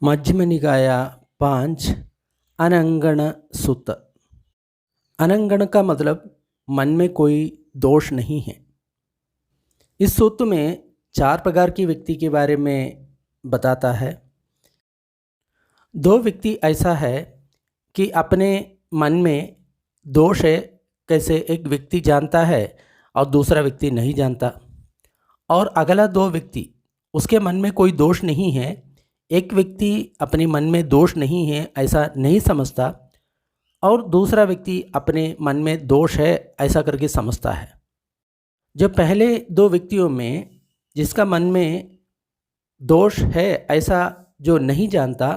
मध्यम निकाय 5 अनंगण सूत। अनंगण का मतलब मन में कोई दोष नहीं है। इस सूत्र में 4 प्रकार की व्यक्ति के बारे में बताता है। 2 व्यक्ति ऐसा है कि अपने मन में दोष है, कैसे एक व्यक्ति जानता है और दूसरा व्यक्ति नहीं जानता। और अगला 2 व्यक्ति उसके मन में कोई दोष नहीं है, एक व्यक्ति अपने मन में दोष नहीं है ऐसा नहीं समझता और दूसरा व्यक्ति अपने मन में दोष है ऐसा करके समझता है। जो पहले 2 व्यक्तियों में जिसका मन में दोष है ऐसा जो नहीं जानता,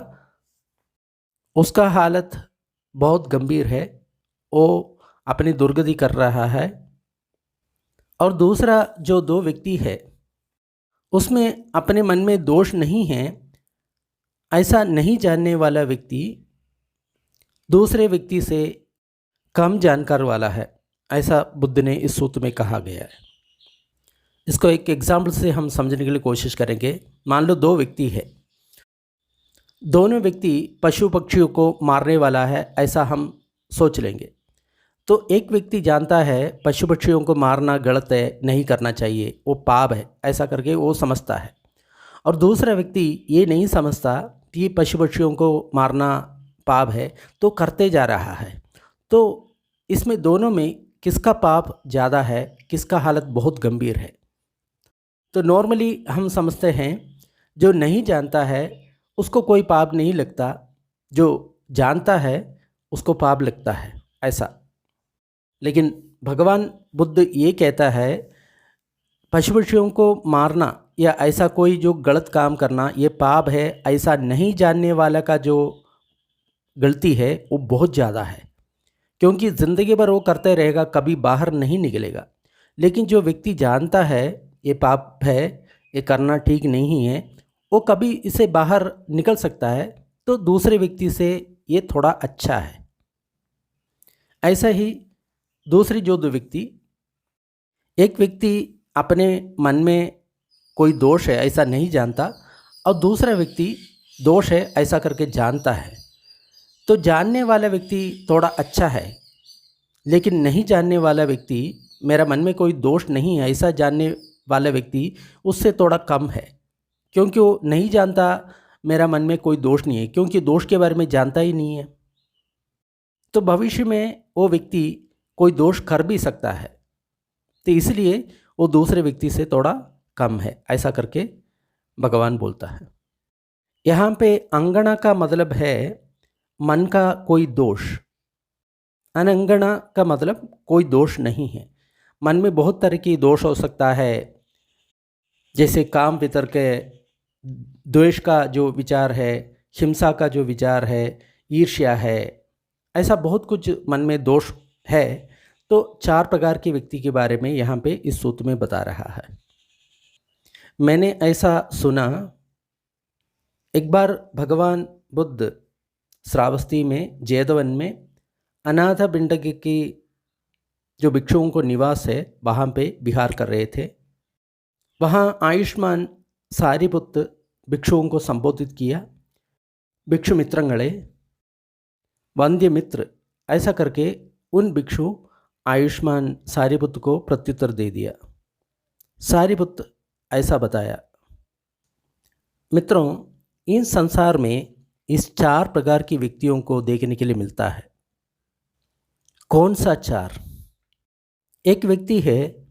उसका हालत बहुत गंभीर है, वो अपनी दुर्गति कर रहा है। और दूसरा जो 2 व्यक्ति है उसमें अपने मन में दोष नहीं है ऐसा नहीं जानने वाला व्यक्ति दूसरे व्यक्ति से कम जानकार वाला है, ऐसा बुद्ध ने इस सूत्र में कहा गया है। इसको एक एग्जाम्पल से हम समझने के लिए कोशिश करेंगे। मान लो 2 व्यक्ति है, दोनों व्यक्ति पशु पक्षियों को मारने वाला है ऐसा हम सोच लेंगे। तो एक व्यक्ति जानता है पशु पक्षियों को मारना गलत है, नहीं करना चाहिए, वो पाप है ऐसा करके वो समझता है। और दूसरा व्यक्ति ये नहीं समझता कि पशु पक्षियों को मारना पाप है तो करते जा रहा है। तो इसमें दोनों में किसका पाप ज़्यादा है, किसका हालत बहुत गंभीर है? तो नॉर्मली हम समझते हैं जो नहीं जानता है उसको कोई पाप नहीं लगता, जो जानता है उसको पाप लगता है ऐसा। लेकिन भगवान बुद्ध ये कहता है पशु पक्षियों को मारना या ऐसा कोई जो गलत काम करना ये पाप है ऐसा नहीं जानने वाला का जो गलती है वो बहुत ज़्यादा है, क्योंकि ज़िंदगी भर वो करते रहेगा, कभी बाहर नहीं निकलेगा। लेकिन जो व्यक्ति जानता है ये पाप है, ये करना ठीक नहीं है, वो कभी इसे बाहर निकल सकता है, तो दूसरे व्यक्ति से ये थोड़ा अच्छा है। ऐसा ही दूसरी जो 2 व्यक्ति, एक व्यक्ति अपने मन में कोई दोष है ऐसा नहीं जानता और दूसरा व्यक्ति दोष है ऐसा करके जानता है। तो जानने वाला व्यक्ति थोड़ा अच्छा है, लेकिन नहीं जानने वाला व्यक्ति, मेरा मन में कोई दोष नहीं है ऐसा जानने वाला व्यक्ति उससे थोड़ा कम है, क्योंकि वो नहीं जानता मेरा मन में कोई दोष नहीं है, क्योंकि दोष के बारे में जानता ही नहीं है। तो भविष्य में वो व्यक्ति कोई दोष कर भी सकता है, तो इसलिए वो दूसरे व्यक्ति से थोड़ा कम है ऐसा करके भगवान बोलता है। यहाँ पे अंगणा का मतलब है मन का कोई दोष। अनंगणा का मतलब कोई दोष नहीं है। मन में बहुत तरह की दोष हो सकता है, जैसे काम वितर्क है, द्वेष का जो विचार है, हिंसा का जो विचार है, ईर्ष्या है, ऐसा बहुत कुछ मन में दोष है। तो 4 प्रकार के व्यक्ति के बारे में यहाँ पे इस सूत्र में बता रहा है। मैंने ऐसा सुना, एक बार भगवान बुद्ध श्रावस्ती में जेतवन में अनाथ पिंडक की जो भिक्षुओं को निवास है वहाँ पे विहार कर रहे थे। वहाँ आयुष्मान सारिपुत्र भिक्षुओं को संबोधित किया, भिक्षु मित्रंगले, वंद्य मित्र, ऐसा करके उन भिक्षु आयुष्मान सारिपुत्र को प्रत्युत्तर दे दिया। सारिपुत्र ऐसा बताया, मित्रों, इन संसार में इस 4 प्रकार की व्यक्तियों को देखने के लिए मिलता है। कौन सा 4? एक व्यक्ति है,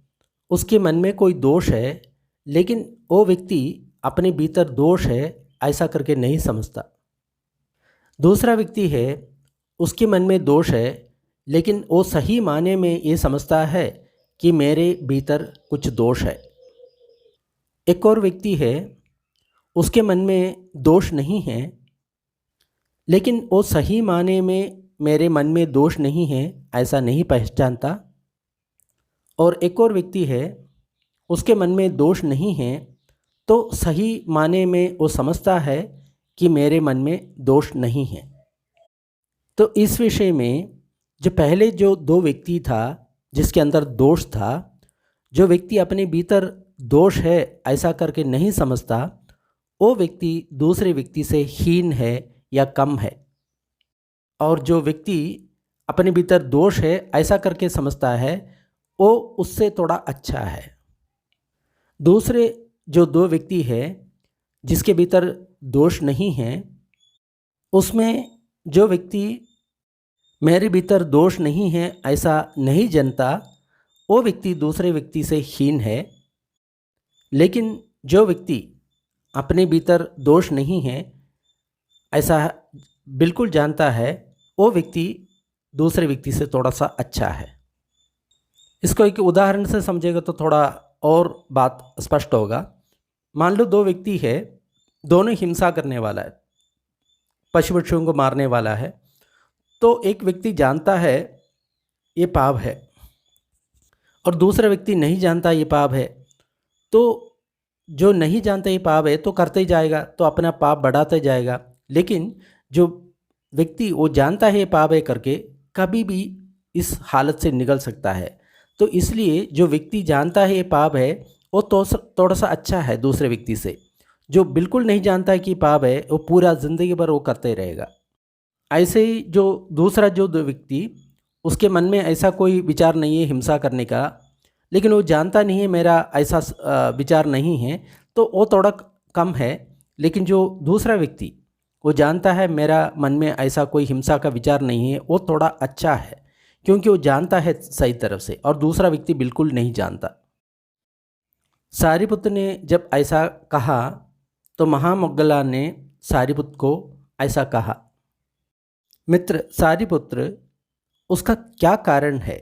उसके मन में कोई दोष है, लेकिन वो व्यक्ति अपने भीतर दोष है ऐसा करके नहीं समझता। दूसरा व्यक्ति है, उसके मन में दोष है, लेकिन वो सही माने में ये समझता है कि मेरे भीतर कुछ दोष है। एक और व्यक्ति है, उसके मन में दोष नहीं है, लेकिन वो सही माने में मेरे मन में दोष नहीं है ऐसा नहीं पहचानता। और एक और व्यक्ति है, उसके मन में दोष नहीं है तो सही माने में वो समझता है कि मेरे मन में दोष नहीं है। तो इस विषय में जो पहले जो 2 व्यक्ति था जिसके अंदर दोष था, जो व्यक्ति अपने भीतर दोष है ऐसा करके नहीं समझता, वो व्यक्ति दूसरे व्यक्ति से हीन है या कम है। और जो व्यक्ति अपने भीतर दोष है ऐसा करके समझता है, वो उससे थोड़ा अच्छा है। दूसरे जो दो व्यक्ति है जिसके भीतर दोष नहीं है, उसमें जो व्यक्ति मेरे भीतर दोष नहीं है ऐसा नहीं जानता, वो व्यक्ति दूसरे व्यक्ति से हीन है। लेकिन जो व्यक्ति अपने भीतर दोष नहीं है ऐसा बिल्कुल जानता है, वो व्यक्ति दूसरे व्यक्ति से थोड़ा सा अच्छा है। इसको एक उदाहरण से समझेगा तो थोड़ा और बात स्पष्ट होगा। मान लो दो व्यक्ति है, दोनों हिंसा करने वाला है, पशु पक्षियों को मारने वाला है। तो एक व्यक्ति जानता है ये पाप है और दूसरा व्यक्ति नहीं जानता ये पाप है। तो जो नहीं जानता ये पाप है तो करते ही जाएगा, तो अपना पाप बढ़ाते जाएगा। लेकिन जो व्यक्ति वो जानता है ये पाप है करके कभी भी इस हालत से निकल सकता है। तो इसलिए जो व्यक्ति जानता है ये पाप है वो तो थोड़ा सा अच्छा है दूसरे व्यक्ति से। जो बिल्कुल नहीं जानता है कि पाप है वो पूरा ज़िंदगी भर वो करते रहेगा। ऐसे ही जो दूसरा जो दो व्यक्ति, उसके मन में ऐसा कोई विचार नहीं है हिंसा करने का, लेकिन वो जानता नहीं है मेरा ऐसा विचार नहीं है, तो वो थोड़ा कम है। लेकिन जो दूसरा व्यक्ति वो जानता है मेरा मन में ऐसा कोई हिंसा का विचार नहीं है, वो थोड़ा अच्छा है, क्योंकि वो जानता है सही तरफ से और दूसरा व्यक्ति बिल्कुल नहीं जानता। सारिपुत्र ने जब ऐसा कहा तो महामोग्गला ने सारिपुत्र को ऐसा कहा, मित्र सारिपुत्र, उसका क्या कारण है?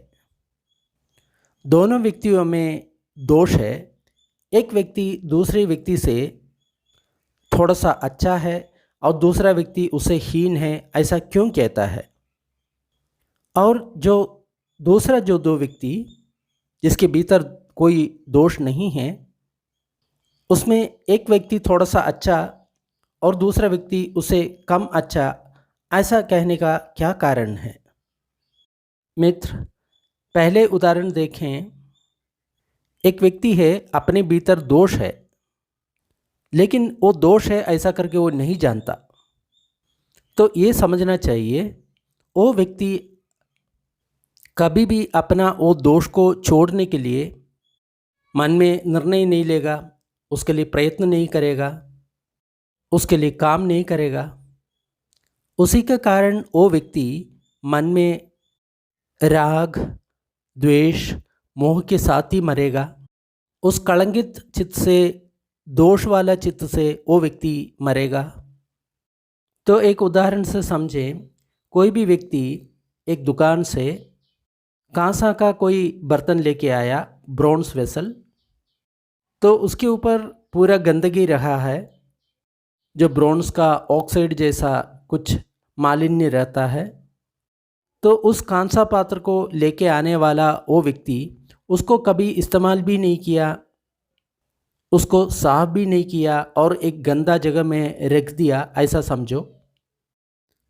दोनों व्यक्तियों में दोष है। एक व्यक्ति दूसरे व्यक्ति से थोड़ा सा अच्छा है और दूसरा व्यक्ति उसे हीन है, ऐसा क्यों कहता है? और जो दूसरा जो दो व्यक्ति जिसके भीतर कोई दोष नहीं है, उसमें एक व्यक्ति थोड़ा सा अच्छा और दूसरा व्यक्ति उसे कम अच्छा, ऐसा कहने का क्या कारण है? मित्र, पहले उदाहरण देखें। एक व्यक्ति है, अपने भीतर दोष है, लेकिन वो दोष है ऐसा करके वो नहीं जानता। तो ये समझना चाहिए वो व्यक्ति कभी भी अपना वो दोष को छोड़ने के लिए मन में निर्णय नहीं लेगा, उसके लिए प्रयत्न नहीं करेगा, उसके लिए काम नहीं करेगा। उसी के कारण वो व्यक्ति मन में राग, द्वेष, मोह के साथ ही मरेगा। उस कलंकित चित्त से, दोष वाला चित्त से वो व्यक्ति मरेगा। तो एक उदाहरण से समझें। कोई भी व्यक्ति एक दुकान से कांसा का कोई बर्तन लेके आया, ब्रॉन्ज वेसल, तो उसके ऊपर पूरा गंदगी रहा है, जो ब्रॉन्ज का ऑक्साइड जैसा कुछ मालिन्य रहता है। तो उस कांसा पात्र को लेके आने वाला वो व्यक्ति उसको कभी इस्तेमाल भी नहीं किया, उसको साफ भी नहीं किया और एक गंदा जगह में रख दिया, ऐसा समझो।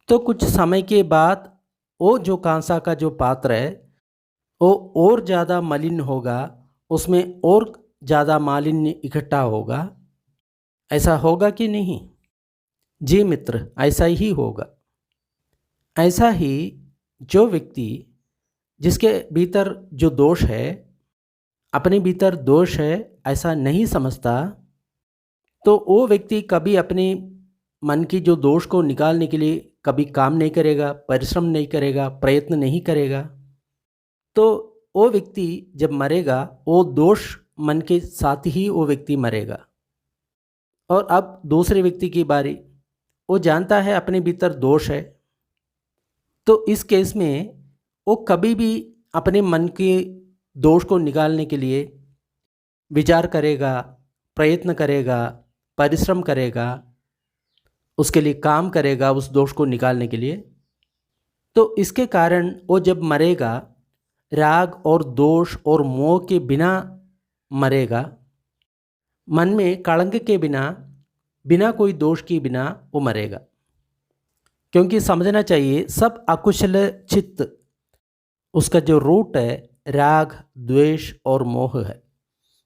तो कुछ समय के बाद वो जो कांसा का जो पात्र है वो और ज़्यादा मलिन होगा, उसमें और ज़्यादा मालिन्य इकट्ठा होगा। ऐसा होगा कि नहीं? जी मित्र, ऐसा ही होगा। ऐसा ही जो व्यक्ति जिसके भीतर जो दोष है, अपने भीतर दोष है ऐसा नहीं समझता, तो वो व्यक्ति कभी अपने मन की जो दोष को निकालने के लिए कभी काम नहीं करेगा, परिश्रम नहीं करेगा, प्रयत्न नहीं करेगा। तो वो व्यक्ति जब मरेगा, वो दोष मन के साथ ही वो व्यक्ति मरेगा। और अब दूसरे व्यक्ति की बारी, वो जानता है अपने भीतर दोष है, तो इस केस में वो कभी भी अपने मन के दोष को निकालने के लिए विचार करेगा, प्रयत्न करेगा, परिश्रम करेगा, उसके लिए काम करेगा उस दोष को निकालने के लिए। तो इसके कारण वो जब मरेगा, राग और दोष और मोह के बिना मरेगा, मन में कलंक के बिना, बिना कोई दोष के बिना वो मरेगा। क्योंकि समझना चाहिए सब अकुशल चित्त, उसका जो रूट है राग, द्वेष और मोह है।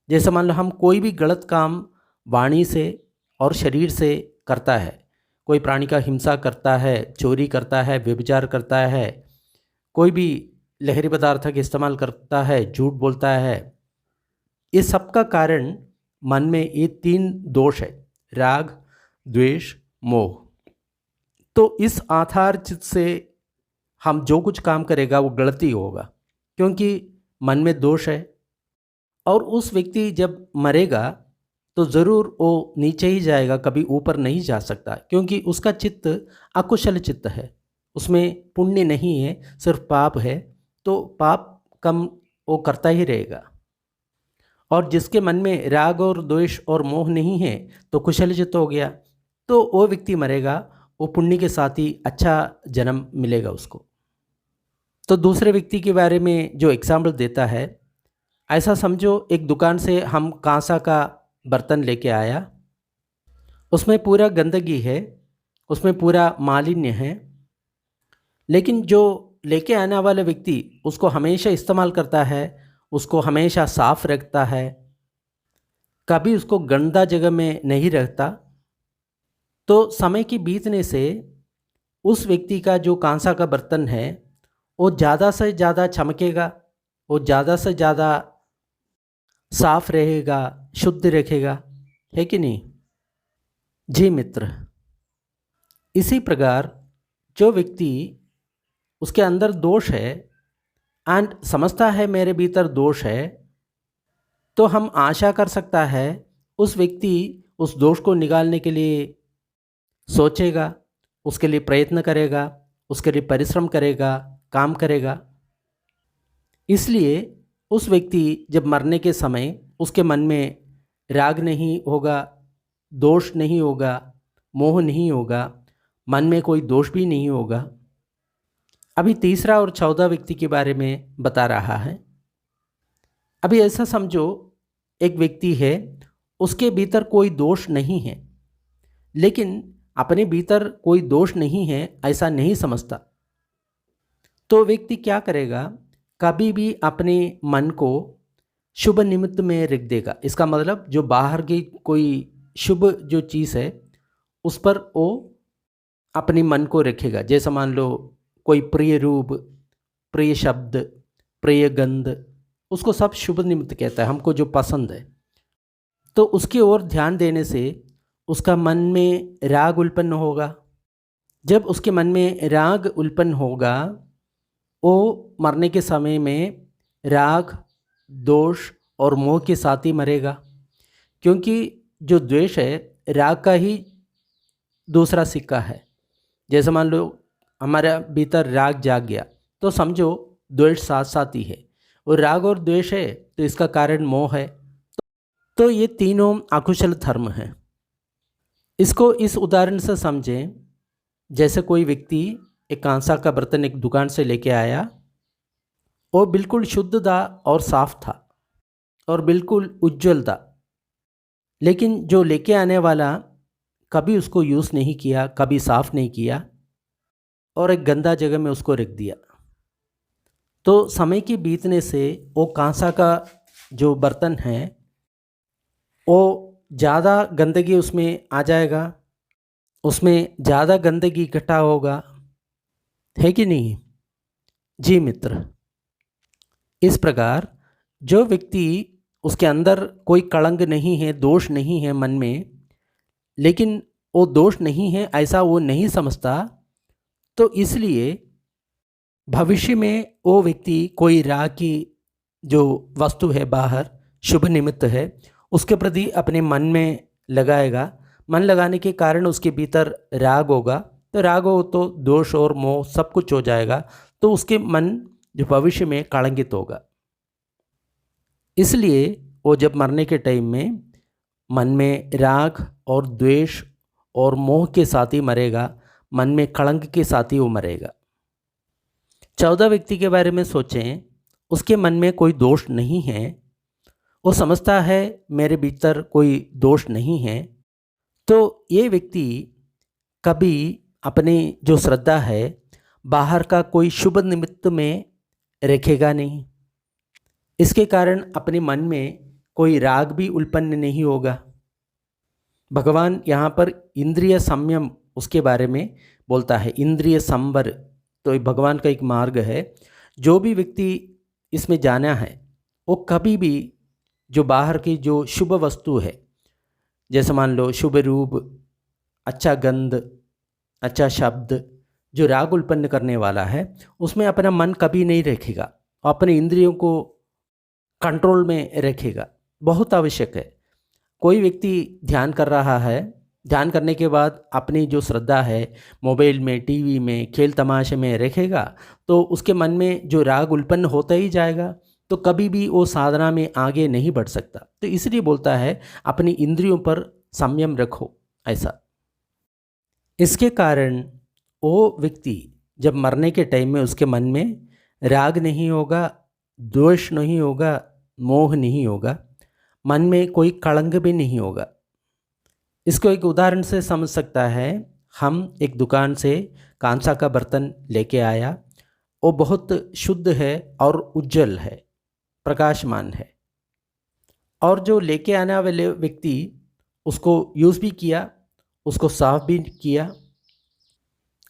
जैसे मान लो हम कोई भी गलत काम वाणी से और शरीर से करता है। कोई प्राणी का हिंसा करता है, चोरी करता है, व्यभिचार करता है, कोई भी लहरी पदार्थ का इस्तेमाल करता है, झूठ बोलता है, ये सब का कारण मन में ये 3 दोष है, राग, द्वेष, मोह। तो इस आधार चित्त से हम जो कुछ काम करेगा वो गलती होगा, क्योंकि मन में दोष है। और उस व्यक्ति जब मरेगा तो ज़रूर वो नीचे ही जाएगा, कभी ऊपर नहीं जा सकता, क्योंकि उसका चित्त अकुशल चित्त है, उसमें पुण्य नहीं है, सिर्फ पाप है। तो पाप कम वो करता ही रहेगा। और जिसके मन में राग और द्वेष और मोह नहीं है तो कुशल चित्त हो गया, तो वो व्यक्ति मरेगा, वो पुण्य के साथ ही अच्छा जन्म मिलेगा उसको। तो दूसरे व्यक्ति के बारे में जो एग्जाम्पल देता है, ऐसा समझो एक दुकान से हम कांसा का बर्तन लेके आया, उसमें पूरा गंदगी है, उसमें पूरा मालिन्य है, लेकिन जो लेके आने वाला व्यक्ति उसको हमेशा इस्तेमाल करता है, उसको हमेशा साफ रखता है, कभी उसको गंदा जगह में नहीं रखता, तो समय के बीतने से उस व्यक्ति का जो कांसा का बर्तन है वो ज़्यादा से ज़्यादा चमकेगा, वो ज़्यादा से ज़्यादा साफ रहेगा, शुद्ध रखेगा, है कि नहीं? जी मित्र, इसी प्रकार जो व्यक्ति उसके अंदर दोष है एंड समझता है मेरे भीतर दोष है, तो हम आशा कर सकता है उस व्यक्ति उस दोष को निकालने के लिए सोचेगा, उसके लिए प्रयत्न करेगा, उसके लिए परिश्रम करेगा, काम करेगा। इसलिए उस व्यक्ति जब मरने के समय उसके मन में राग नहीं होगा, दोष नहीं होगा, मोह नहीं होगा, मन में कोई दोष भी नहीं होगा। अभी तीसरा और 14 व्यक्ति के बारे में बता रहा है। अभी ऐसा समझो एक व्यक्ति है, उसके भीतर कोई दोष नहीं है, लेकिन अपने भीतर कोई दोष नहीं है ऐसा नहीं समझता। तो व्यक्ति क्या करेगा, कभी भी अपने मन को शुभ निमित्त में रख देगा। इसका मतलब जो बाहर की कोई शुभ जो चीज़ है उस पर वो अपने मन को रखेगा। जैसे मान लो कोई प्रिय रूप, प्रिय शब्द, प्रिय गंध, उसको सब शुभ निमित्त कहता है, हमको जो पसंद है। तो उसकी ओर ध्यान देने से उसका मन में राग उत्पन्न होगा। जब उसके मन में राग उत्पन्न होगा, वो मरने के समय में राग, दोष और मोह के साथ ही मरेगा, क्योंकि जो द्वेष है राग का ही दूसरा सिक्का है। जैसे मान लो हमारा भीतर राग जाग गया तो समझो द्वेष साथ साथ ही है, और राग और द्वेष है तो इसका कारण मोह है। तो ये तीनों अकुशल धर्म हैं। इसको इस उदाहरण से समझें, जैसे कोई व्यक्ति एक कांसा का बर्तन एक दुकान से लेके आया, वो बिल्कुल शुद्ध था और साफ था और बिल्कुल उज्जवल था, लेकिन जो लेके आने वाला कभी उसको यूज़ नहीं किया, कभी साफ नहीं किया और एक गंदा जगह में उसको रख दिया। तो समय के बीतने से वो कांसा का जो बर्तन है वो ज़्यादा गंदगी उसमें आ जाएगा, उसमें ज़्यादा गंदगी इकट्ठा होगा, है कि नहीं? जी मित्र, इस प्रकार जो व्यक्ति उसके अंदर कोई कलंक नहीं है, दोष नहीं है मन में, लेकिन वो दोष नहीं है ऐसा वो नहीं समझता, तो इसलिए भविष्य में वो व्यक्ति कोई राग की जो वस्तु है बाहर शुभ निमित्त है उसके प्रति अपने मन में लगाएगा। मन लगाने के कारण उसके भीतर राग होगा, तो राग हो तो दोष और मोह सब कुछ हो जाएगा, तो उसके मन जो भविष्य में कलंकित होगा। इसलिए वो जब मरने के टाइम में मन में राग और द्वेष और मोह के साथ ही मरेगा, मन में कलंक के साथ ही वो मरेगा। 14 व्यक्ति के बारे में सोचें, उसके मन में कोई दोष नहीं है, वो समझता है मेरे भीतर कोई दोष नहीं है, तो ये व्यक्ति कभी अपनी जो श्रद्धा है बाहर का कोई शुभ निमित्त में रखेगा नहीं। इसके कारण अपने मन में कोई राग भी उत्पन्न नहीं होगा, भगवान यहाँ पर इंद्रिय संयम उसके बारे में बोलता है, इंद्रिय संवर। तो ये भगवान का एक मार्ग है। जो भी व्यक्ति इसमें जाना है वो कभी भी जो बाहर की जो शुभ वस्तु है, जैसे मान लो शुभ रूप, अच्छा गंध, अच्छा शब्द, जो राग उत्पन्न करने वाला है, उसमें अपना मन कभी नहीं रखेगा, अपने इंद्रियों को कंट्रोल में रखेगा। बहुत आवश्यक है। कोई व्यक्ति ध्यान कर रहा है, ध्यान करने के बाद अपनी जो श्रद्धा है मोबाइल में, टीवी में, खेल तमाशे में रखेगा, तो उसके मन में जो राग उत्पन्न होता ही जाएगा, तो कभी भी वो साधना में आगे नहीं बढ़ सकता। तो इसलिए बोलता है अपनी इंद्रियों पर संयम रखो, ऐसा। इसके कारण वो व्यक्ति जब मरने के टाइम में उसके मन में राग नहीं होगा, द्वेष नहीं होगा, मोह नहीं होगा, मन में कोई कलंक भी नहीं होगा। इसको एक उदाहरण से समझ सकता है। हम एक दुकान से कांसा का बर्तन लेके आया, वो बहुत शुद्ध है और उज्जवल है, प्रकाशमान है। और जो लेके आने वाले व्यक्ति उसको यूज़ भी किया, उसको साफ भी किया,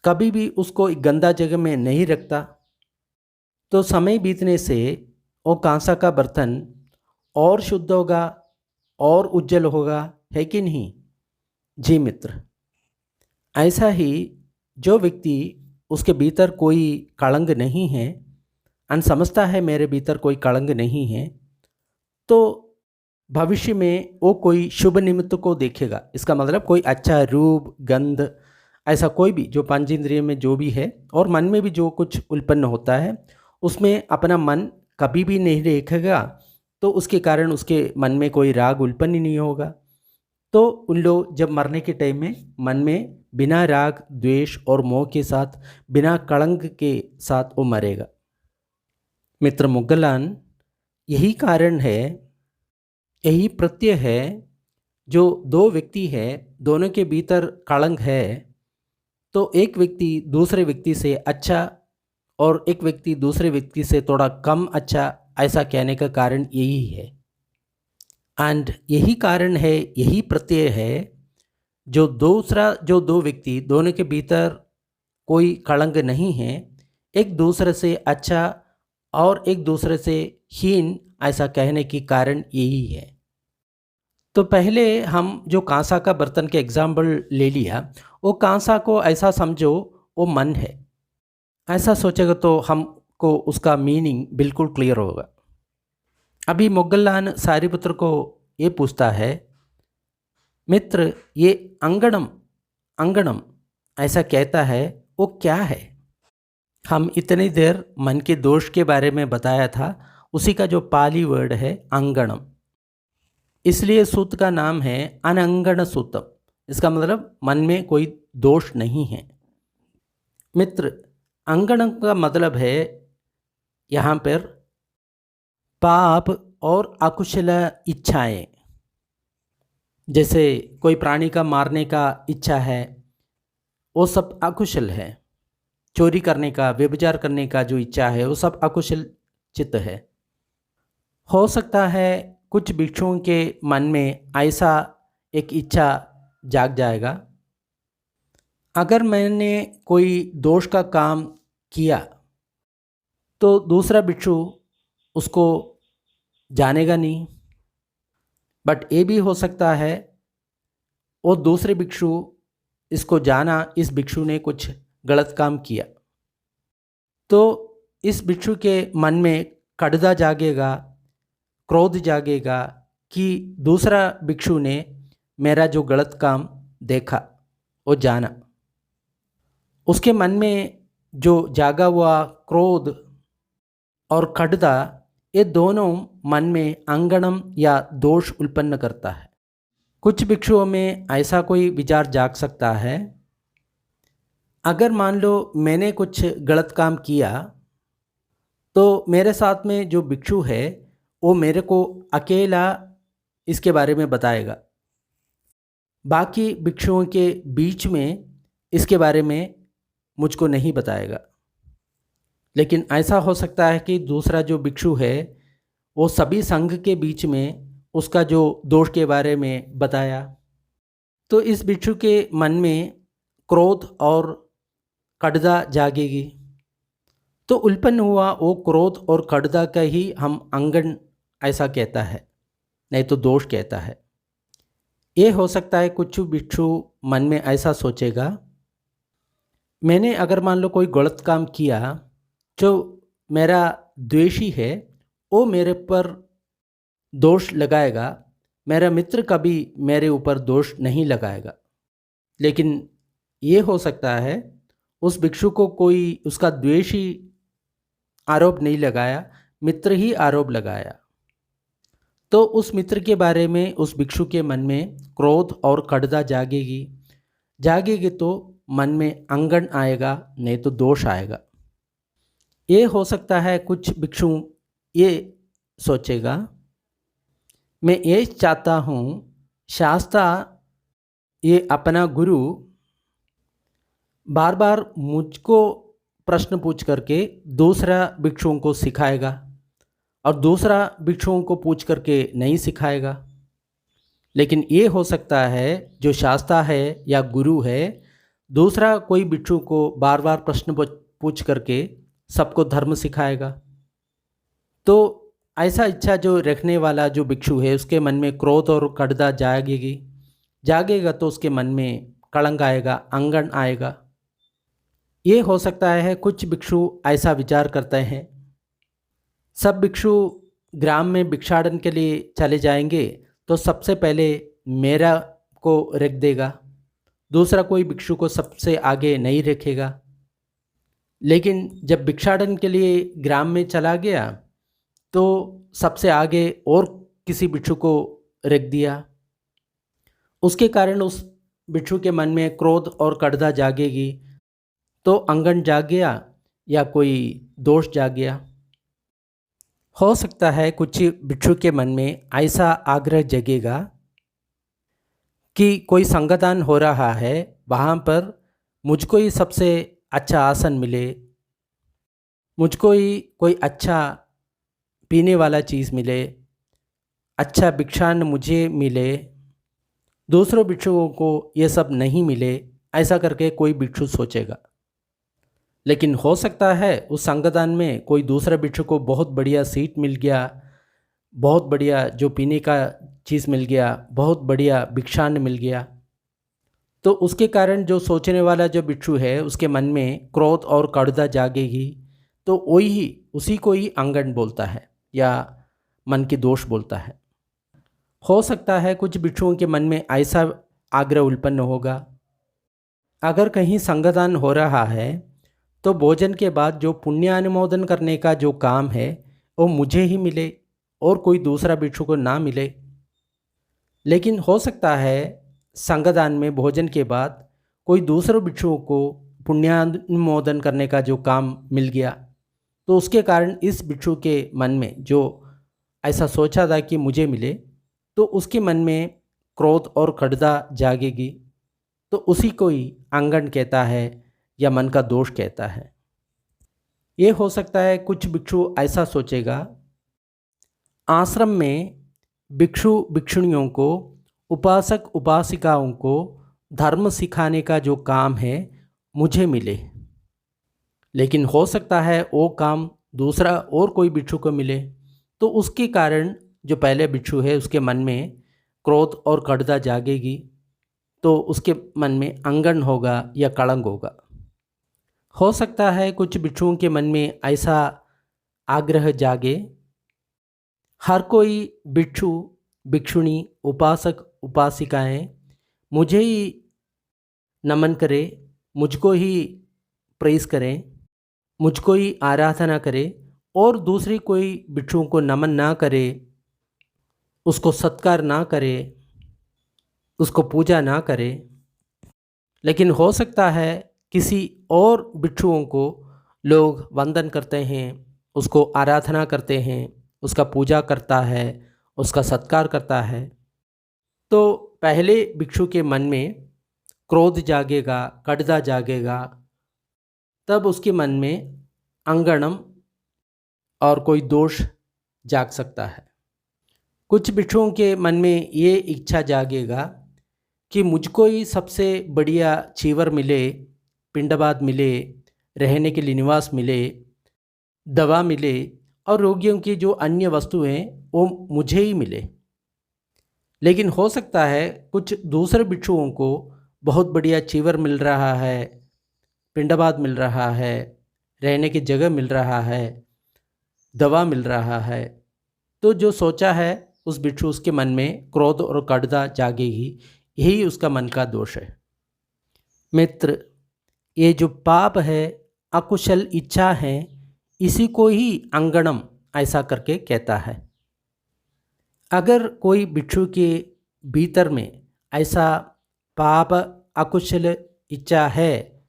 कभी भी उसको एक गंदा जगह में नहीं रखता। तो समय बीतने से वो कांसा का बर्तन और शुद्ध होगा और उज्जवल होगा, है कि नहीं? जी मित्र, ऐसा ही जो व्यक्ति उसके भीतर कोई कलंक नहीं है, अन समझता है मेरे भीतर कोई कलंक नहीं है, तो भविष्य में वो कोई शुभ निमित्त को देखेगा। इसका मतलब कोई अच्छा रूप, गंध, ऐसा कोई भी जो पंच इंद्रिय में जो भी है और मन में भी जो कुछ उत्पन्न होता है, उसमें अपना मन कभी भी नहीं रखेगा, तो उसके कारण उसके मन में कोई राग उत्पन्न ही नहीं होगा। तो उन लोग जब मरने के टाइम में मन में बिना राग, द्वेष और मोह के साथ, बिना कलंक के साथ वो मरेगा। मित्र मुगलान, यही कारण है, यही प्रत्यय है, जो दो व्यक्ति है, दोनों के भीतर कलंक है, तो एक व्यक्ति दूसरे व्यक्ति से अच्छा और एक व्यक्ति दूसरे व्यक्ति से थोड़ा कम अच्छा, ऐसा कहने का कारण यही है। एंड यही कारण है, यही प्रत्यय है, जो दो व्यक्ति, दोनों के भीतर कोई कलंक नहीं है, एक दूसरे से अच्छा और एक दूसरे से हीन, ऐसा कहने की कारण यही है। तो पहले हम जो कांसा का बर्तन के एग्जाम्पल ले लिया, वो कांसा को ऐसा समझो वो मन है, ऐसा सोचेगा तो हमको उसका मीनिंग बिल्कुल क्लियर होगा। अभी मोगलान सारिपुत्र को ये पूछता है, मित्र ये अंगणम अंगणम ऐसा कहता है, वो क्या है? हम इतनी देर मन के दोष के बारे में बताया था, उसी का जो पाली वर्ड है अंगणम, इसलिए सूत्र का नाम है अनंगण सूत्रम। इसका मतलब मन में कोई दोष नहीं है। मित्र, अंगणम का मतलब है यहाँ पर पाप और अकुशल इच्छाएं। जैसे कोई प्राणी का मारने का इच्छा है, वो सब अकुशल है। चोरी करने का, व्यभिचार करने का जो इच्छा है, वो सब अकुशल चित्त है। हो सकता है कुछ भिक्षुओं के मन में ऐसा एक इच्छा जाग जाएगा, अगर मैंने कोई दोष का काम किया तो दूसरा भिक्षु उसको जानेगा नहीं। बट ये भी हो सकता है वो दूसरे भिक्षु इसको जाना, इस भिक्षु ने कुछ गलत काम किया, तो इस भिक्षु के मन में कड़दा जागेगा, क्रोध जागेगा कि दूसरा भिक्षु ने मेरा जो गलत काम देखा, वो जाना। उसके मन में जो जागा हुआ क्रोध और खड़दा, ये दोनों मन में अंगणम या दोष उत्पन्न करता है। कुछ भिक्षुओं में ऐसा कोई विचार जाग सकता है, अगर मान लो मैंने कुछ गलत काम किया तो मेरे साथ में जो भिक्षु है वो मेरे को अकेला इसके बारे में बताएगा, बाकी भिक्षुओं के बीच में इसके बारे में मुझको नहीं बताएगा। लेकिन ऐसा हो सकता है कि दूसरा जो भिक्षु है वो सभी संघ के बीच में उसका जो दोष के बारे में बताया। तो इस भिक्षु के मन में क्रोध और कड़दा जागेगी। तो उत्पन्न हुआ वो क्रोध और कड़दा का ही हम अंगण ऐसा कहता है, नहीं तो दोष कहता है। ये हो सकता है कुछ भिक्षु मन में ऐसा सोचेगा, मैंने अगर मान लो कोई गलत काम किया, जो मेरा द्वेषी है वो मेरे पर दोष लगाएगा, मेरा मित्र कभी मेरे ऊपर दोष नहीं लगाएगा। लेकिन ये हो सकता है उस भिक्षु को कोई उसका द्वेषी आरोप नहीं लगाया, मित्र ही आरोप लगाया। तो उस मित्र के बारे में उस भिक्षु के मन में क्रोध और कड़दा जागेगी तो मन में अंगण आएगा, नहीं तो दोष आएगा। ये हो सकता है कुछ भिक्षु ये सोचेगा, मैं ये चाहता हूँ शास्त्रा ये अपना गुरु बार बार मुझको प्रश्न पूछ करके दूसरा भिक्षुओं को सिखाएगा और दूसरा भिक्षुओं को पूछ करके नहीं सिखाएगा। लेकिन ये हो सकता है जो शास्त्रा है या गुरु है, दूसरा कोई भिक्षु को बार बार प्रश्न पूछ करके सबको धर्म सिखाएगा। तो ऐसा इच्छा जो रखने वाला जो भिक्षु है उसके मन में क्रोध और कड़दा जागेगा तो उसके मन में कलंक आएगा, अंगण आएगा। ये हो सकता है कुछ भिक्षु ऐसा विचार करते हैं, सब भिक्षु ग्राम में भिक्षाटन के लिए चले जाएंगे तो सबसे पहले मेरा को रख देगा, दूसरा कोई भिक्षु को सबसे आगे नहीं रखेगा। लेकिन जब भिक्षाटन के लिए ग्राम में चला गया तो सबसे आगे और किसी भिक्षु को रख दिया। उसके कारण उस भिक्षु के मन में क्रोध और कड़दा जागेगी, तो अंगण जाग गया या कोई दोष जाग गया। हो सकता है कुछ भिक्षु के मन में ऐसा आग्रह जगेगा कि कोई संगदान हो रहा है, वहाँ पर मुझको ही सबसे अच्छा आसन मिले, मुझको ही कोई अच्छा पीने वाला चीज़ मिले, अच्छा भिक्षान्न मुझे मिले, दूसरों भिक्षुओं को ये सब नहीं मिले, ऐसा करके कोई भिक्षु सोचेगा। लेकिन हो सकता है उस संगदान में कोई दूसरा भिक्षु को बहुत बढ़िया सीट मिल गया, बहुत बढ़िया जो पीने का चीज़ मिल गया, बहुत बढ़िया भिक्षान्न मिल गया। तो उसके कारण जो सोचने वाला जो भिक्षु है उसके मन में क्रोध और कड़दा जागेगी, तो उसी को ही अंगण बोलता है या मन की दोष बोलता है। हो सकता है कुछ भिक्षुओं के मन में ऐसा आग्रह उत्पन्न होगा, अगर कहीं संगदान हो रहा है तो भोजन के बाद जो पुण्यानुमोदन करने का जो काम है वो मुझे ही मिले और कोई दूसरा भिक्षु को ना मिले। लेकिन हो सकता है संगदान में भोजन के बाद कोई दूसरे भिक्षुओं को पुण्यानुमोदन करने का जो काम मिल गया, तो उसके कारण इस भिक्षु के मन में जो ऐसा सोचा था कि मुझे मिले, तो उसके मन में क्रोध और कड़दा जागेगी, तो उसी को ही अंगण कहता है या मन का दोष कहता है। ये हो सकता है कुछ भिक्षु ऐसा सोचेगा, आश्रम में भिक्षु भिक्षुणियों को, उपासक उपासिकाओं को धर्म सिखाने का जो काम है मुझे मिले। लेकिन हो सकता है वो काम दूसरा और कोई भिक्षु को मिले, तो उसके कारण जो पहले भिक्षु है उसके मन में क्रोध और कड़दा जागेगी, तो उसके मन में अंगण होगा या कलंक होगा। हो सकता है कुछ भिक्षुओं के मन में ऐसा आग्रह जागे, हर कोई भिक्षु भिक्षुणी उपासक उपासिकाएं मुझे ही नमन करे, मुझको ही प्रेज करें, मुझको ही आराधना करे और दूसरी कोई भिक्षुओं को नमन ना करे, उसको सत्कार ना करे, उसको पूजा ना करे। लेकिन हो सकता है किसी और भिक्षुओं को लोग वंदन करते हैं, उसको आराधना करते हैं, उसका पूजा करता है, उसका सत्कार करता है, तो पहले भिक्षु के मन में क्रोध जागेगा, कड़दा जागेगा, तब उसके मन में अंगणम और कोई दोष जाग सकता है। कुछ भिक्षुओं के मन में ये इच्छा जागेगा कि मुझको ही सबसे बढ़िया चीवर मिले, पिंडबाद मिले, रहने के लिए निवास मिले, दवा मिले और रोगियों की जो अन्य वस्तुएं वो मुझे ही मिले। लेकिन हो सकता है कुछ दूसरे बिच्छुओं को बहुत बढ़िया चीवर मिल रहा है, पिंडबाद मिल रहा है, रहने की जगह मिल रहा है, दवा मिल रहा है। तो जो सोचा है उस बिच्छू उसके मन में क्रोध और कड़दा जागेगी, यही उसका मन का दोष है। मित्र, ये जो पाप है, अकुशल इच्छा है, इसी को ही अंगणम ऐसा करके कहता है। अगर कोई बिच्छू के भीतर में ऐसा पाप अकुशल इच्छा है,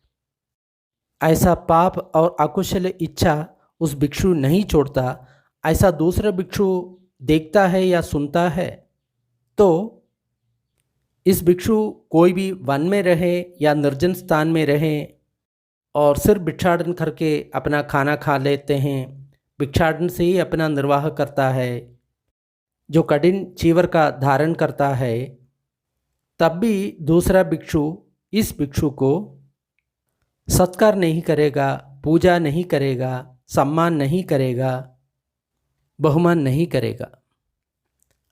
ऐसा पाप और अकुशल इच्छा उस भिक्षु नहीं छोड़ता, ऐसा दूसरा भिक्षु देखता है या सुनता है, तो इस भिक्षु कोई भी वन में रहे या निर्जन स्थान में रहे और सिर्फ भिक्षाटन करके अपना खाना खा लेते हैं, भिक्षाटन से ही अपना निर्वाह करता है, जो कठिन चीवर का धारण करता है, तब भी दूसरा भिक्षु इस भिक्षु को सत्कार नहीं करेगा, पूजा नहीं करेगा, सम्मान नहीं करेगा, बहुमान नहीं करेगा।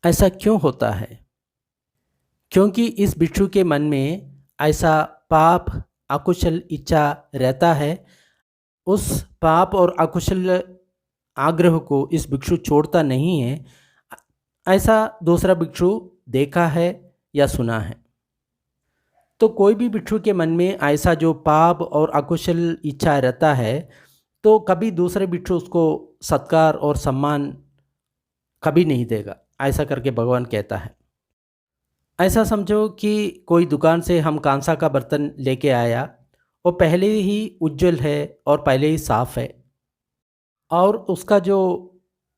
ऐसा क्यों होता है? क्योंकि इस भिक्षु के मन में ऐसा पाप अकुशल इच्छा रहता है। उस पाप और अकुशल आग्रह को इस भिक्षु छोड़ता नहीं है। ऐसा दूसरा भिक्षु देखा है या सुना है। तो कोई भी भिक्षु के मन में ऐसा जो पाप और अकुशल इच्छा रहता है, तो कभी दूसरे भिक्षु उसको सत्कार और सम्मान कभी नहीं देगा, ऐसा करके भगवान कहता है। ऐसा समझो कि कोई दुकान से हम कांसा का बर्तन लेके आया, वो पहले ही उज्जवल है और पहले ही साफ है, और उसका जो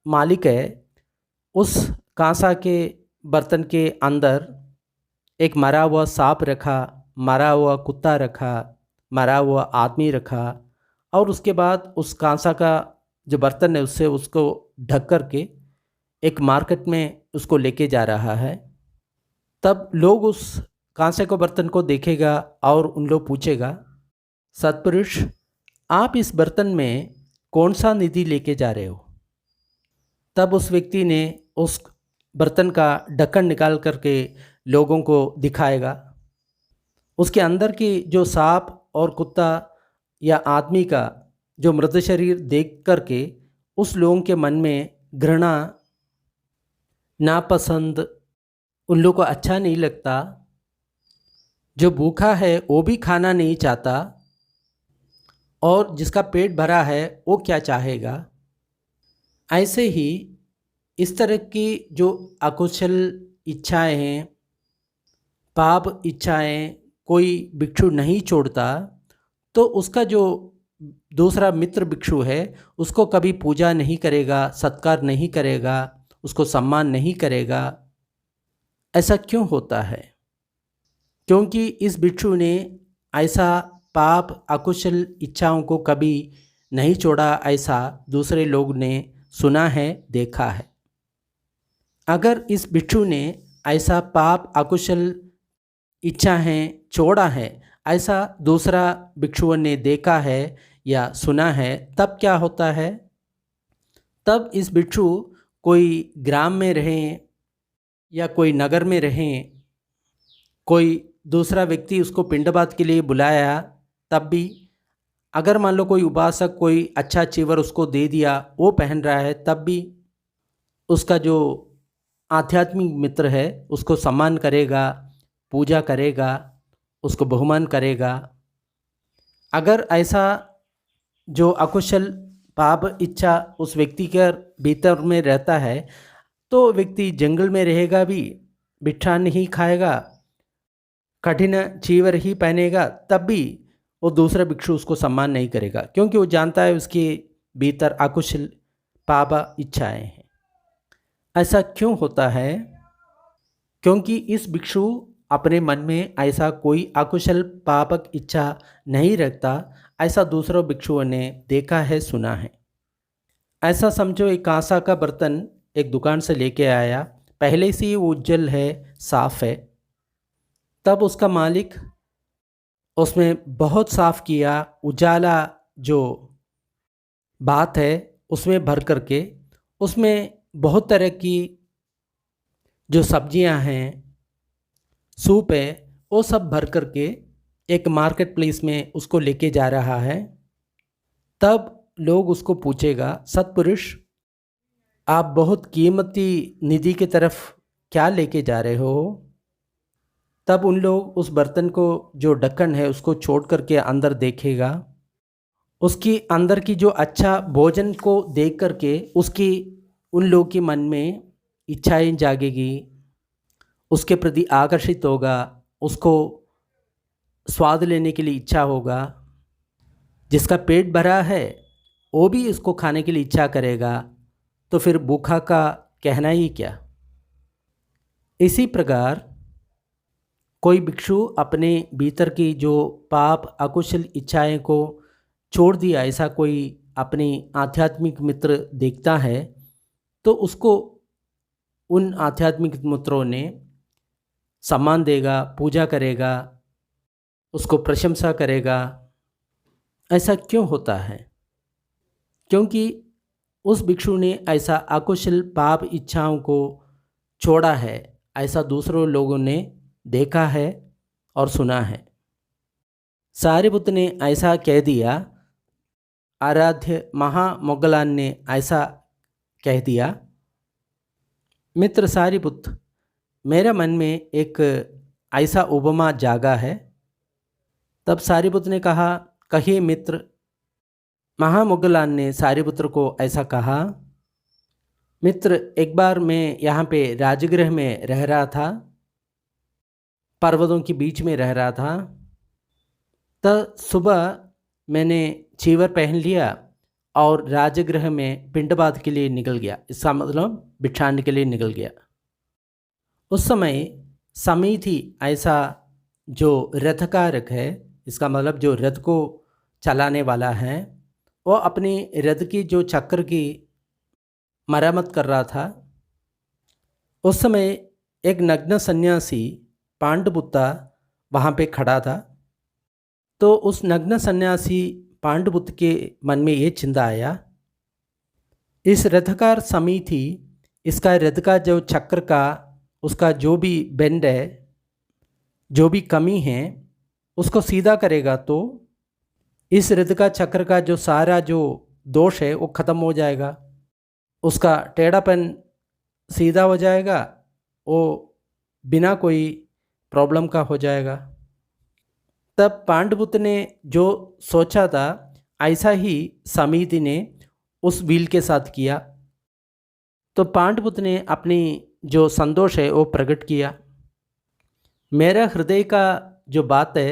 मालिक है उस कांसा के बर्तन के अंदर एक मरा हुआ सांप रखा, मरा हुआ कुत्ता रखा, मरा हुआ आदमी रखा, और उसके बाद उस कांसा का जो बर्तन है उससे उसको ढक कर के एक मार्केट में उसको लेके जा रहा है। तब लोग उस कांसे को बर्तन को देखेगा और उन लोग पूछेगा, सत्पुरुष, आप इस बर्तन में कौन सा निधि लेके जा रहे हो? तब उस व्यक्ति ने उस बर्तन का ढक्कन निकाल करके लोगों को दिखाएगा। उसके अंदर की जो सांप और कुत्ता या आदमी का जो मृत शरीर देख करके उस लोगों के मन में घृणा, नापसंद, उन लोगों को अच्छा नहीं लगता। जो भूखा है वो भी खाना नहीं चाहता, और जिसका पेट भरा है वो क्या चाहेगा। ऐसे ही इस तरह की जो अकुशल इच्छाएं हैं, पाप इच्छाएं कोई भिक्षु नहीं छोड़ता, तो उसका जो दूसरा मित्र भिक्षु है उसको कभी पूजा नहीं करेगा, सत्कार नहीं करेगा, उसको सम्मान नहीं करेगा। ऐसा क्यों होता है? क्योंकि इस भिक्षु ने ऐसा पाप अकुशल इच्छाओं को कभी नहीं छोड़ा, ऐसा दूसरे लोग ने सुना है, देखा है। अगर इस भिक्षु ने ऐसा पाप अकुशल इच्छाएं छोड़ा है, ऐसा दूसरा भिक्षुओं ने देखा है या सुना है, तब क्या होता है? तब इस भिक्षु कोई ग्राम में रहें या कोई नगर में रहें, कोई दूसरा व्यक्ति उसको पिंडबात के लिए बुलाया, तब भी अगर मान लो कोई उपासक कोई अच्छा चीवर उसको दे दिया, वो पहन रहा है, तब भी उसका जो आध्यात्मिक मित्र है उसको सम्मान करेगा, पूजा करेगा, उसको बहुमान करेगा। अगर ऐसा जो अकुशल पाप इच्छा उस व्यक्ति के भीतर में रहता है, तो व्यक्ति जंगल में रहेगा भी, भिक्षा नहीं खाएगा, कठिन चीवर ही पहनेगा, तब भी वो दूसरा भिक्षु उसको सम्मान नहीं करेगा, क्योंकि वो जानता है उसके भीतर अकुशल पाप इच्छाएं हैं। ऐसा क्यों होता है? क्योंकि इस भिक्षु अपने मन में ऐसा कोई अकुशल पापक इच्छा नहीं रखता, ऐसा दूसरों भिक्षुओं ने देखा है, सुना है। ऐसा समझो एक कांसा का बर्तन एक दुकान से लेके आया, पहले से ही उज्जवल है, साफ है, तब उसका मालिक उसमें बहुत साफ किया, उजाला जो बात है उसमें भर करके उसमें बहुत तरह की जो सब्जियां हैं, सूप है, वो सब भर करके एक मार्केट प्लेस में उसको लेके जा रहा है। तब लोग उसको पूछेगा, सत्पुरुष आप बहुत कीमती निधि की तरफ क्या लेके जा रहे हो? तब उन लोग उस बर्तन को, जो ढक्कन है, उसको छोड़ करके अंदर देखेगा। उसकी अंदर की जो अच्छा भोजन को देख करके उसकी उन लोगों के मन में इच्छाएं जागेगी, उसके प्रति आकर्षित होगा, उसको स्वाद लेने के लिए इच्छा होगा। जिसका पेट भरा है वो भी इसको खाने के लिए इच्छा करेगा, तो फिर भूखा का कहना ही क्या। इसी प्रकार कोई भिक्षु अपने भीतर की जो पाप अकुशल इच्छाएं को छोड़ दिया, ऐसा कोई अपनी आध्यात्मिक मित्र देखता है, तो उसको उन आध्यात्मिक मित्रों ने सम्मान देगा, पूजा करेगा, उसको प्रशंसा करेगा। ऐसा क्यों होता है? क्योंकि उस भिक्षु ने ऐसा अकुशल पाप इच्छाओं को छोड़ा है, ऐसा दूसरों लोगों ने देखा है और सुना है। सारिपुत्र ने ऐसा कह दिया, आराध्य महामोगलान ने ऐसा कह दिया, मित्र सारिपुत्र, मेरे मन में एक ऐसा उपमा जागा है। तब सारिपुत्र ने कहा, कहिए मित्र। महामोगलान ने सारिपुत्र को ऐसा कहा, मित्र, एक बार मैं यहाँ पे राजगृह में रह रहा था, पर्वतों के बीच में रह रहा था। तब सुबह मैंने चीवर पहन लिया और राजगृह में पिंडपात के लिए निकल गया, इसका मतलब बिछाने के लिए निकल गया। उस समय समिति ऐसा जो रथकारक है, इसका मतलब जो रथ को चलाने वाला है, वो अपनी रथ की जो चक्र की मरम्मत कर रहा था। उस समय एक नग्न सन्यासी पांडुपुत्र वहाँ पे खड़ा था। तो उस नग्न सन्यासी पांडुपुत्र के मन में ये चिंता आया, इस रथकार समिति, इसका रथ का जो चक्र का उसका जो भी बेंड है, जो भी कमी है, उसको सीधा करेगा तो इस रथ का चक्र का जो सारा जो दोष है वो ख़त्म हो जाएगा, उसका टेढ़ापन सीधा हो जाएगा, वो बिना कोई प्रॉब्लम का हो जाएगा। तब पांडुपुत्र ने जो सोचा था, ऐसा ही समिति ने उस व्हील के साथ किया। तो पांडुपुत्र ने अपनी जो संतोष है वो प्रकट किया। मेरा हृदय का जो बात है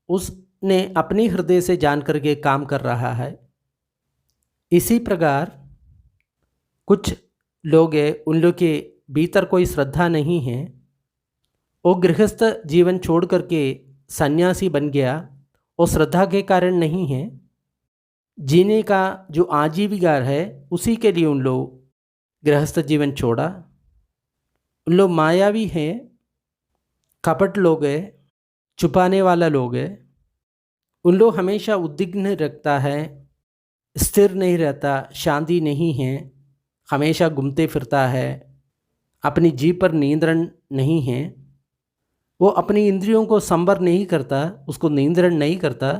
उसने अपनी हृदय से जान करके काम कर रहा है। इसी प्रकार कुछ लोग हैं, उन लोग के भीतर कोई श्रद्धा नहीं है, वो गृहस्थ जीवन छोड़ करके सन्यासी बन गया, वो श्रद्धा के कारण नहीं है, जीने का जो आजीविका है उसी के लिए उन लोग गृहस्थ जीवन छोड़ा। उन लोग मायावी हैं, कपट लोग हैं, छुपाने वाला लोग है। उन लोग हमेशा उद्विग्न रखता है, स्थिर नहीं रहता, शांति नहीं है, हमेशा घूमते फिरता है, अपनी जीभ पर नियंत्रण नहीं है, वो अपनी इंद्रियों को संवर नहीं करता, उसको नियंत्रण नहीं करता,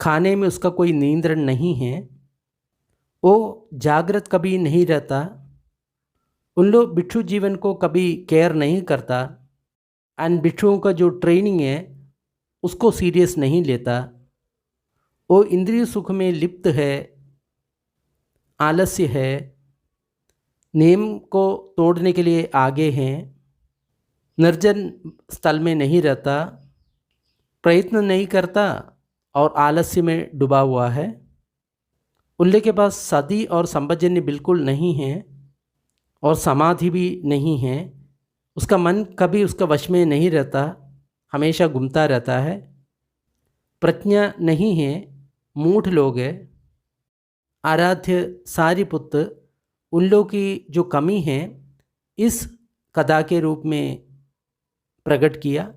खाने में उसका कोई नियंत्रण नहीं है, वो जागृत कभी नहीं रहता। उन लोग भिक्षु जीवन को कभी केयर नहीं करता, एंड भिक्षुओं का जो ट्रेनिंग है उसको सीरियस नहीं लेता। वो इंद्रिय सुख में लिप्त है, आलस्य है, नियम को तोड़ने के लिए आगे हैं, निर्जन स्थल में नहीं रहता, प्रयत्न नहीं करता और आलस्य में डूबा हुआ है। उन लोग के पास सती और संपजन्य बिल्कुल नहीं है और समाधि भी नहीं है। उसका मन कभी उसका वश में नहीं रहता, हमेशा घूमता रहता है। प्रज्ञा नहीं है, मूढ़ लोग है। आराध्य सारिपुत्र उन लोगों की जो कमी है इस कथा के रूप में प्रकट किया।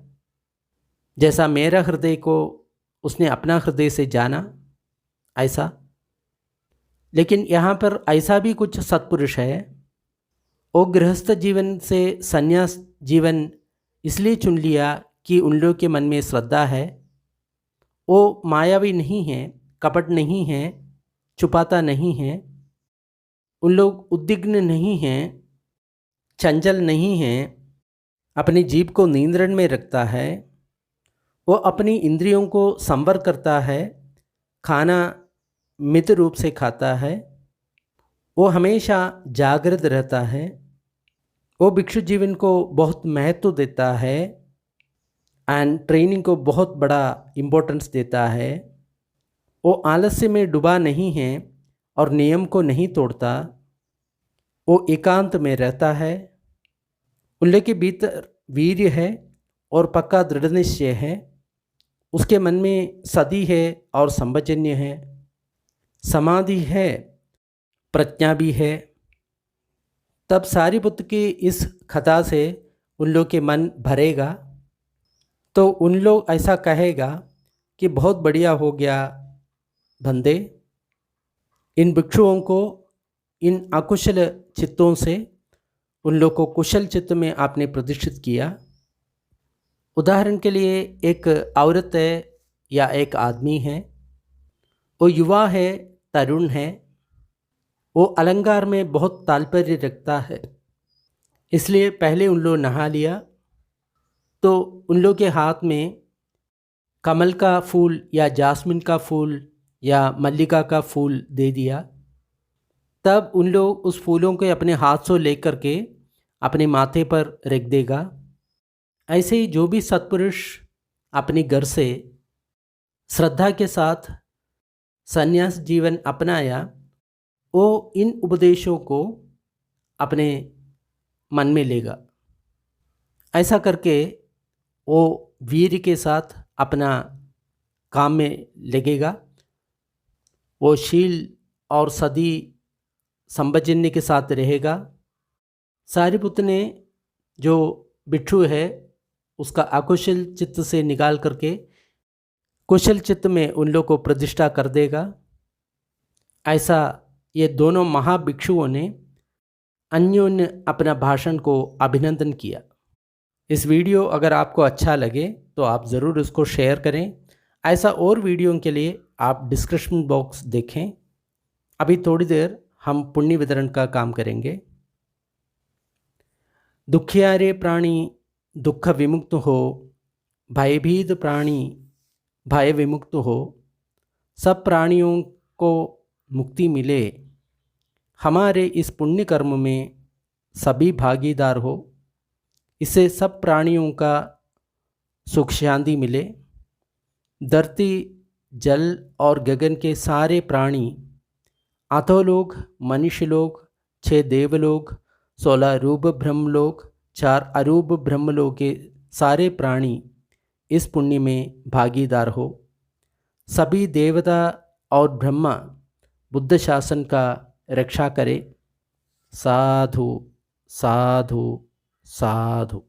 जैसा मेरा हृदय को उसने अपना हृदय से जाना, ऐसा। लेकिन यहाँ पर ऐसा भी कुछ सत्पुरुष है, वो गृहस्थ जीवन से संन्यास जीवन इसलिए चुन लिया कि उन लोगों के मन में श्रद्धा है, वो मायावी नहीं है, कपट नहीं है, छुपाता नहीं है, उन लोग उद्विग्न नहीं हैं, चंचल नहीं हैं, अपनी जीभ को नियंत्रण में रखता है, वो अपनी इंद्रियों को संवर करता है, खाना मित रूप से खाता है, वो हमेशा जागृत रहता है, वो भिक्षु जीवन को बहुत महत्व देता है एंड ट्रेनिंग को बहुत बड़ा इम्पोर्टेंस देता है। वो आलस्य में डूबा नहीं है और नियम को नहीं तोड़ता, वो एकांत में रहता है, उल्ले के भीतर वीर्य है और पक्का दृढ़ निश्चय है, उसके मन में सदी है और संवजन्य है, समाधि है, प्रज्ञा भी है। तब सारिपुत्र की इस कथा से उन लोग के मन भरेगा, तो उन लोग ऐसा कहेगा कि बहुत बढ़िया हो गया बंदे, इन भिक्षुओं को इन अकुशल चित्तों से उन लोग को कुशल चित्त में आपने प्रतिष्ठित किया। उदाहरण के लिए एक औरत है या एक आदमी है, वो युवा है, तरुण है, वो अलंकार में बहुत तात्पर्य रखता है, इसलिए पहले उन लोग नहा लिया, तो उन लोग के हाथ में कमल का फूल या जास्मिन का फूल या मल्लिका का फूल दे दिया। तब उन लोग उस फूलों को अपने हाथ से लेकर के अपने माथे पर रख देगा। ऐसे ही जो भी सत्पुरुष अपने घर से श्रद्धा के साथ संन्यास जीवन अपनाया, वो इन उपदेशों को अपने मन में लेगा। ऐसा करके वो वीर के साथ अपना काम में लगेगा, वो शील और सदी संवजन्य के साथ रहेगा। सारिपुत्र ने जो भिक्षु है उसका अकुशल चित्त से निकाल करके कुशल चित्त में उन लोग को प्रतिष्ठा कर देगा। ऐसा ये दोनों महाभिक्षुओं ने अन्योन्य अपना भाषण को अभिनंदन किया। इस वीडियो अगर आपको अच्छा लगे तो आप ज़रूर इसको शेयर करें। ऐसा और वीडियो के लिए आप डिस्क्रिप्शन बॉक्स देखें। अभी थोड़ी देर हम पुण्य वितरण का काम करेंगे। दुखियारे प्राणी दुख विमुक्त हो, भयभीत प्राणी भय विमुक्त हो, सब प्राणियों को मुक्ति मिले, हमारे इस पुण्य कर्म में सभी भागीदार हो, इससे सब प्राणियों का सुख शांति मिले। धरती, जल और गगन के सारे प्राणी, अधोलोक, मनुष्यलोक, 6 देवलोक, 16 रूप ब्रह्मलोक, 4 अरूप ब्रह्मलोक के सारे प्राणी इस पुण्य में भागीदार हो। सभी देवता और ब्रह्मा बुद्ध शासन का रक्षा करे। साधु साधु साधु।